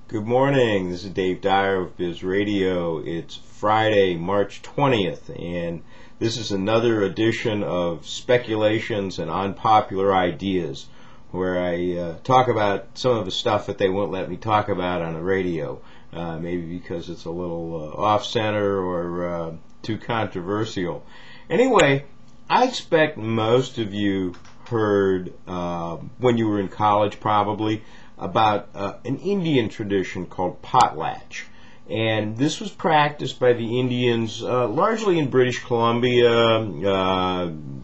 Good morning. This is Dave Dyer of Biz Radio. It's Friday, March 20th, and this is another edition of Speculations and Unpopular Ideas, where I talk about some of the stuff that they won't let me talk about on the radio, maybe because it's a little off-center or too controversial. Anyway, I expect most of you heard, when you were in college probably, about an Indian tradition called Potlatch. And this was practiced by the Indians largely in British Columbia,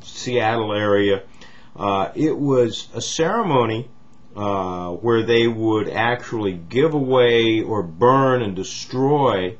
Seattle area. It was a ceremony where they would actually give away or burn and destroy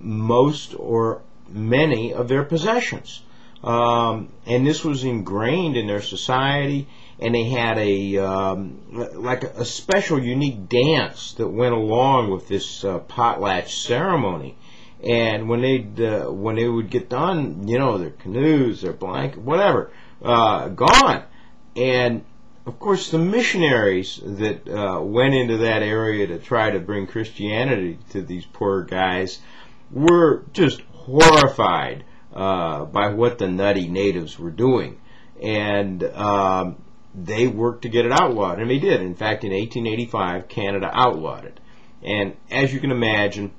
most or many of their possessions. And this was ingrained in their society, and they had a special unique dance that went along with this potlatch ceremony. And when they would get done, you know, their canoes, their blanket, whatever, gone. And of course, the missionaries that went into that area to try to bring Christianity to these poor guys were just horrified by what the nutty natives were doing, and they worked to get it outlawed, and they did. In fact, in 1885, Canada outlawed it, and as you can imagine,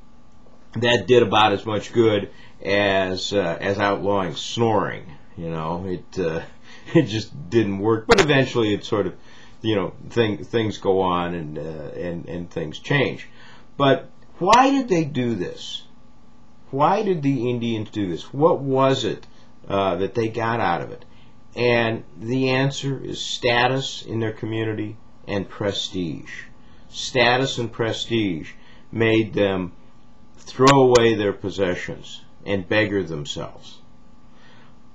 that did about as much good as outlawing snoring. You know, it just didn't work. But eventually, it sort of, you know, things go on and things change. But why did they do this? Why did the Indians do this? What was it that they got out of it? And the answer is status in their community and prestige. Status and prestige made them throw away their possessions and beggar themselves.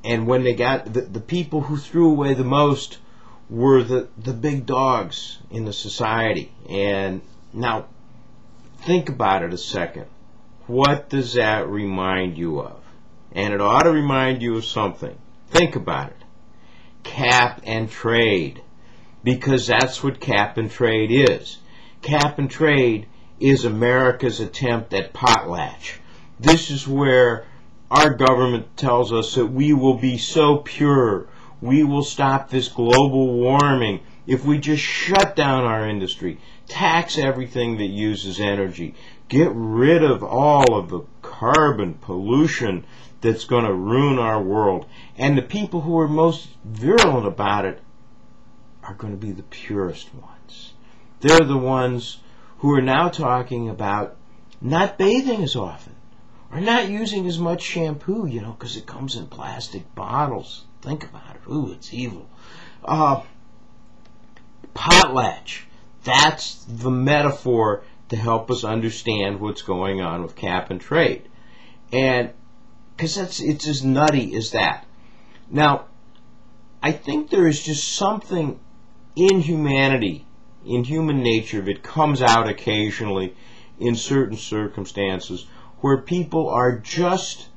And when they got the people who threw away the most were the big dogs in the society. And now think about it a second. What does that remind you of? And it ought to remind you of something. Think about it. Cap and trade. Because that's what cap and trade is. Cap and trade is America's attempt at potlatch. This is where our government tells us that we will be so pure, we will stop this global warming if we just shut down our industry, tax everything that uses energy, get rid of all of the carbon pollution that's going to ruin our world. And the people who are most virulent about it are going to be the purest ones. They're the ones who are now talking about not bathing as often, or not using as much shampoo, you know, because it comes in plastic bottles. Think about it. Ooh, it's evil. Potlatch. That's the metaphor to help us understand what's going on with cap and trade. And because it's as nutty as that. Now, I think there is just something in humanity, in human nature, that comes out occasionally in certain circumstances where people are just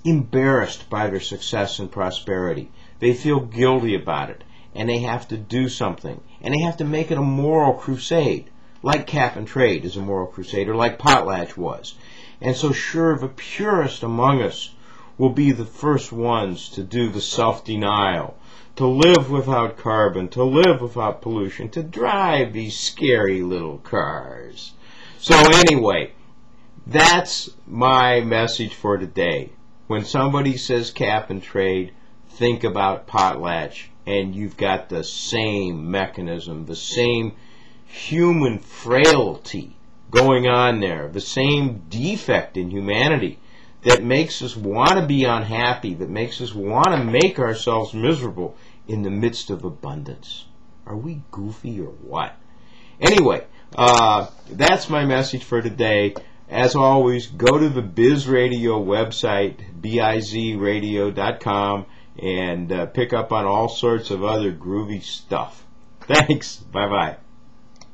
embarrassed by their success and prosperity. They feel guilty about it, and they have to do something, and they have to make it a moral crusade, like cap and trade is a moral crusade, or like potlatch was. And so sure, the purest among us will be the first ones to do the self-denial, to live without carbon, to live without pollution, to drive these scary little cars. So anyway, that's my message for today. When somebody says cap and trade, think about potlatch, and you've got the same mechanism, the same human frailty going on there, the same defect in humanity that makes us want to be unhappy, that makes us want to make ourselves miserable in the midst of abundance. Are we goofy or what? Anyway, that's my message for today. As always, go to the Biz Radio website, bizradio.com, and pick up on all sorts of other groovy stuff. Thanks. Bye-bye.